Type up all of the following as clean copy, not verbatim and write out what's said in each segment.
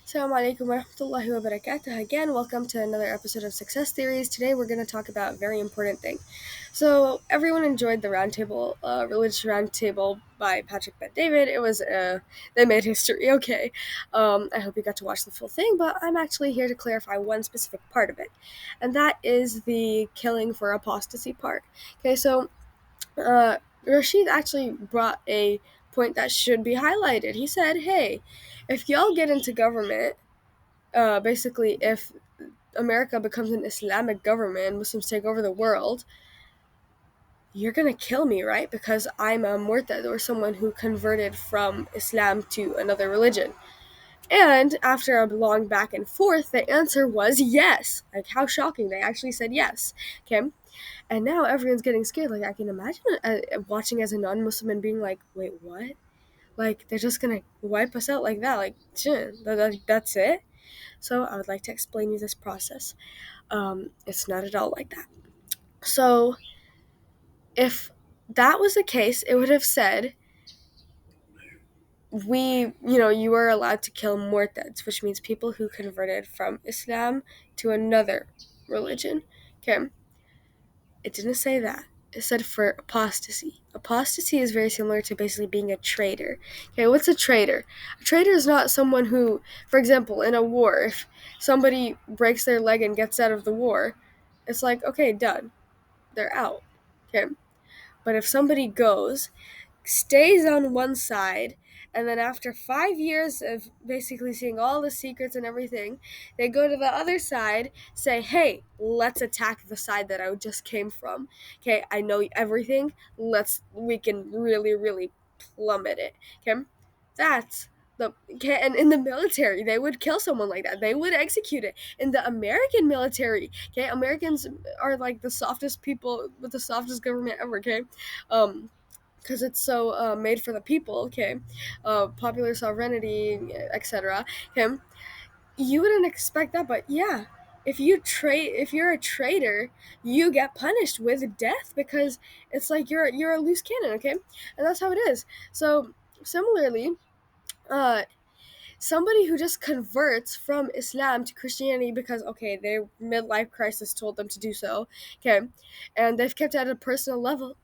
Assalamu alaikum wa rahmatullahi wa barakatuh. Again, welcome to another episode of Success Theories. Today we're going to talk about a very important thing. So, everyone enjoyed the Roundtable, Religious Roundtable by Patrick Bet David. They made history, okay. I hope you got to watch the full thing, but I'm actually here to clarify one specific part of it, and that is the killing for apostasy part. Okay, so Rashid actually brought a point that should be highlighted. He said, hey, if y'all get into government, basically, if America becomes an Islamic government, Muslims take over the world, you're gonna kill me, right? Because I'm a Murtad, or someone who converted from Islam to another religion. And after a long back and forth, the answer was yes. Like, how shocking. They actually said yes. Okay? And now everyone's getting scared. Like, I can imagine watching as a non-Muslim and being like, wait, what? Like, they're just gonna wipe us out like that. Like, that's it? So I would like to explain you this process. It's not at all like that. So if that was the case, it would have said, you are allowed to kill Murtads, which means people who converted from Islam to another religion. Okay? It didn't say that. It said for apostasy. Apostasy is very similar to basically being a traitor. Okay, what's a traitor? A traitor is not someone who, for example, in a war, if somebody breaks their leg and gets out of the war, it's like, okay, done. They're out. Okay? But if somebody goes, stays on one side, and then after 5 years of basically seeing all the secrets and everything, they go to the other side, say, hey, let's attack the side that I just came from. Okay, I know everything. We can really, really plummet it. Okay, that's okay, and in the military, they would kill someone like that. They would execute it. In the American military, okay, Americans are like the softest people with the softest government ever. Okay, because it's so made for the people, okay, popular sovereignty, etc. Okay, you wouldn't expect that, but yeah, if you're a traitor, you get punished with death because it's like you're a loose cannon, okay, and that's how it is. So similarly, uh, somebody who just converts from Islam to Christianity because okay, their midlife crisis told them to do so, okay, and they've kept it at a personal level.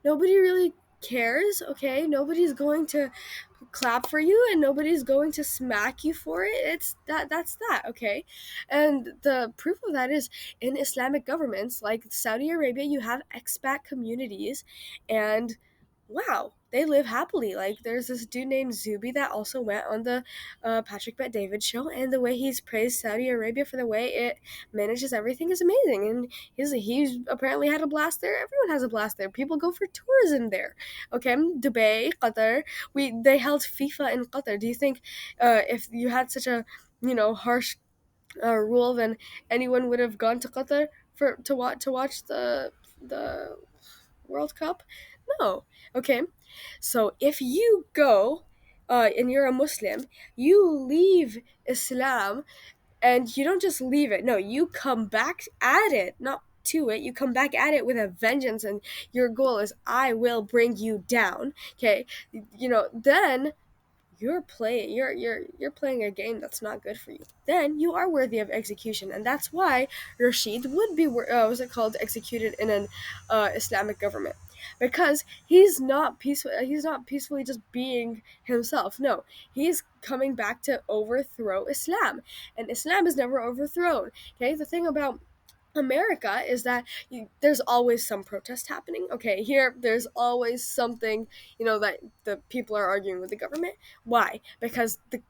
Nobody really cares, okay? Nobody's going to clap for you and nobody's going to smack you for it. That's that, okay? And the proof of that is in Islamic governments like Saudi Arabia, you have expat communities, and wow, they live happily. Like, there's this dude named Zuby that also went on the Patrick Bet David show, and the way he's praised Saudi Arabia for the way it manages everything is amazing. And he's apparently had a blast there. Everyone has a blast there. People go for tourism there. Okay, Dubai, Qatar. They held FIFA in Qatar. Do you think if you had such a harsh rule, then anyone would have gone to Qatar to watch the World Cup? No. Okay. So if you go and you're a Muslim, you leave Islam, and you don't just leave it. No, you come back at it, not to it. You come back at it with a vengeance, and your goal is, I will bring you down. Okay. Then you're playing a game that's not good for you. Then you are worthy of execution, and that's why Rashid would be executed in an Islamic government, because he's not peaceful. He's not peacefully just being himself. No, he's coming back to overthrow Islam, and Islam is never overthrown. Okay, the thing about America is that there's always some protest happening. Okay, here there's always something, that the people are arguing with the government. Why? Because the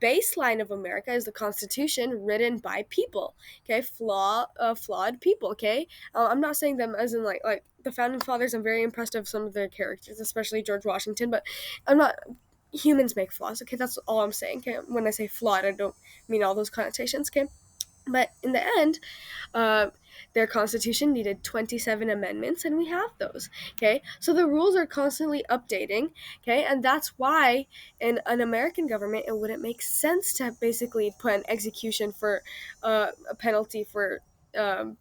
baseline of America is the Constitution written by people. Okay, flawed people. Okay, I'm not saying them as in like the founding fathers. I'm very impressed of some of their characters, especially George Washington. But I'm not. Humans make flaws. Okay, that's all I'm saying. Okay, when I say flawed, I don't mean all those connotations. Okay. But in the end, uh, their constitution needed 27 amendments, and we have those. Okay, so the rules are constantly updating. Okay, and that's why in an American government, it wouldn't make sense to basically put an execution for a penalty for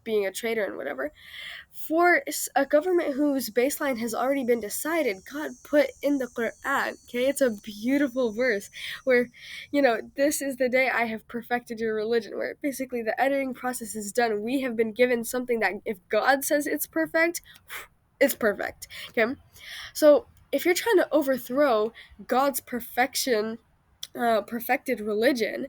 being a traitor and whatever. For a government whose baseline has already been decided, God put in the Quran, okay? It's a beautiful verse where, this is the day I have perfected your religion, where basically the editing process is done. We have been given something that if God says it's perfect, it's perfect, okay? So if you're trying to overthrow God's perfected religion,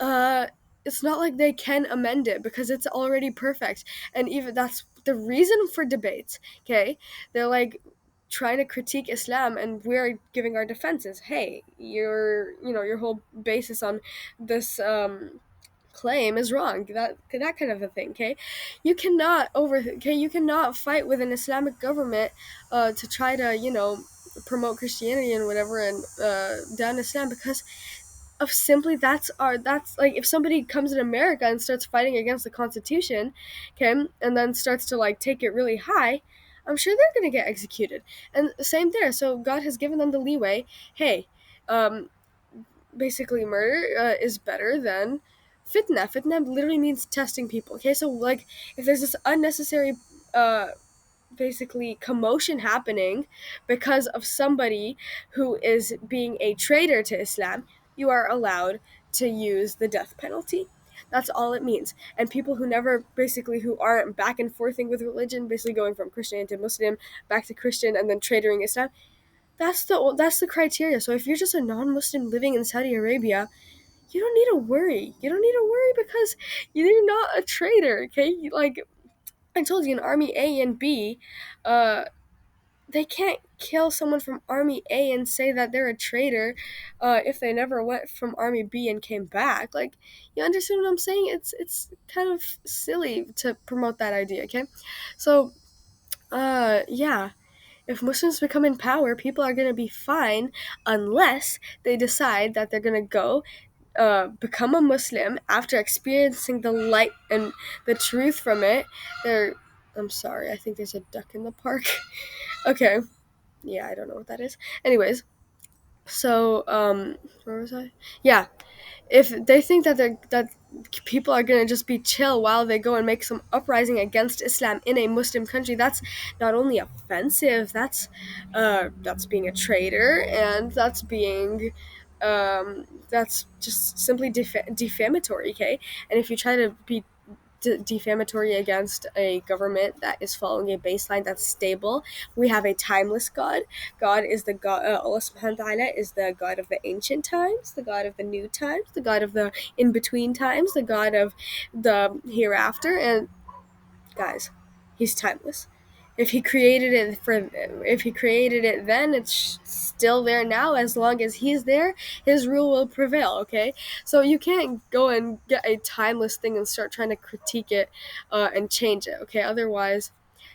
uh it's not like they can amend it because it's already perfect. And even that's the reason for debates, okay? They're like trying to critique Islam, and we're giving our defenses. Hey, your whole basis on this claim is wrong, that kind of a thing, okay? You cannot fight with an Islamic government to try to promote Christianity and whatever, and down Islam, because of simply that's like if somebody comes in America and starts fighting against the Constitution, okay, and then starts to like take it really high, I'm sure they're gonna get executed. And same there. So God has given them the leeway. Hey, um, basically murder is better than fitna. Fitna literally means testing people. Okay, so like if there's this unnecessary uh basically commotion happening because of somebody who is being a traitor to Islam, you are allowed to use the death penalty. That's all it means. And people who aren't back and forthing with religion, basically going from Christian to Muslim, back to Christian, and then traitoring Islam, that's the criteria. So if you're just a non-Muslim living in Saudi Arabia, you don't need to worry. You don't need to worry because you're not a traitor, okay? Like I told you, in Army A and B, uh, they can't kill someone from Army A and say that they're a traitor if they never went from Army B and came back. Like, you understand what I'm saying? It's kind of silly to promote that idea, okay? So, yeah. If Muslims become in power, people are going to be fine unless they decide that they're going to go become a Muslim after experiencing the light and the truth from it. I'm sorry, I think there's a duck in the park. Okay. Yeah, I don't know what that is. Anyways, so where was I? Yeah, if they think that people are gonna just be chill while they go and make some uprising against Islam in a Muslim country, that's not only offensive, that's being a traitor, and that's just simply defamatory. Okay, and if you try to be defamatory against a government that is following a baseline that's stable. We have a timeless God. God is the God. Allah Subhanahu wa Taala is the God of the ancient times, the God of the new times, the God of the in between times, the God of the hereafter. And guys, He's timeless. If he created it then, it's still there now. As long as he's there, his rule will prevail. Okay, so you can't go and get a timeless thing and start trying to critique it and change it. Okay, otherwise,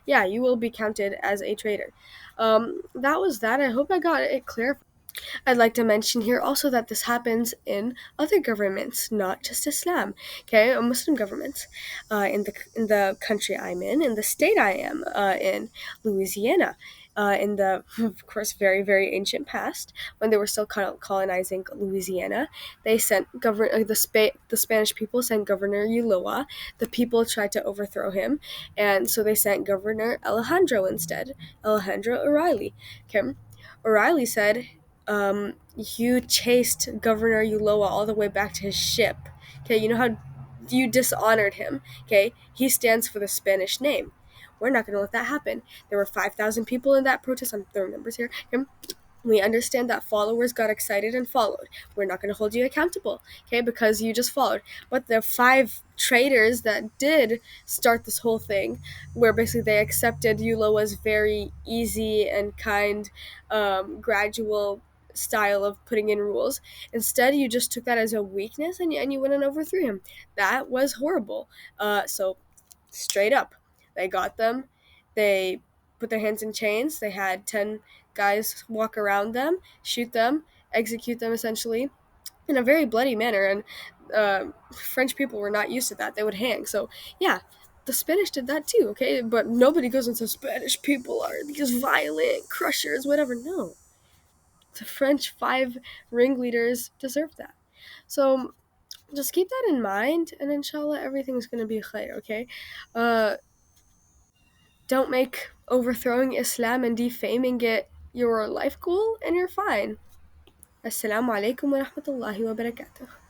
yeah, you will be counted as a traitor. That was that. I hope I got it clear. I'd like to mention here also that this happens in other governments, not just Islam. Okay, Muslim governments, in the country I'm in the state I am in, Louisiana. In the, of course, very, very ancient past, when they were still colonizing Louisiana, they sent the Spanish people sent Governor Ulloa. The people tried to overthrow him, and so they sent Governor Alejandro instead, Alejandro O'Reilly. Okay, O'Reilly said, you chased Governor Ulloa all the way back to his ship. Okay, you know how you dishonored him. Okay, he stands for the Spanish name. We're not going to let that happen. There were 5,000 people in that protest. I'm throwing numbers here. Okay? We understand that followers got excited and followed. We're not going to hold you accountable, okay, because you just followed. But the 5 traitors that did start this whole thing, where basically they accepted Ulloa's very easy and kind, gradual style of putting in rules. Instead, you just took that as a weakness and you went and overthrew him. That was horrible. So, straight up, they got them. They put their hands in chains. They had 10 guys walk around them, shoot them, execute them essentially in a very bloody manner. And French people were not used to that. They would hang. So, yeah, the Spanish did that too, okay? But nobody goes and says Spanish people are these violent crushers, whatever. No. The French 5 ringleaders deserved that. So, just keep that in mind, and inshallah everything's gonna be khair, okay? Don't make overthrowing Islam and defaming it your life goal, and you're fine. Assalamu alaikum wa rahmatullahi wa barakatuh.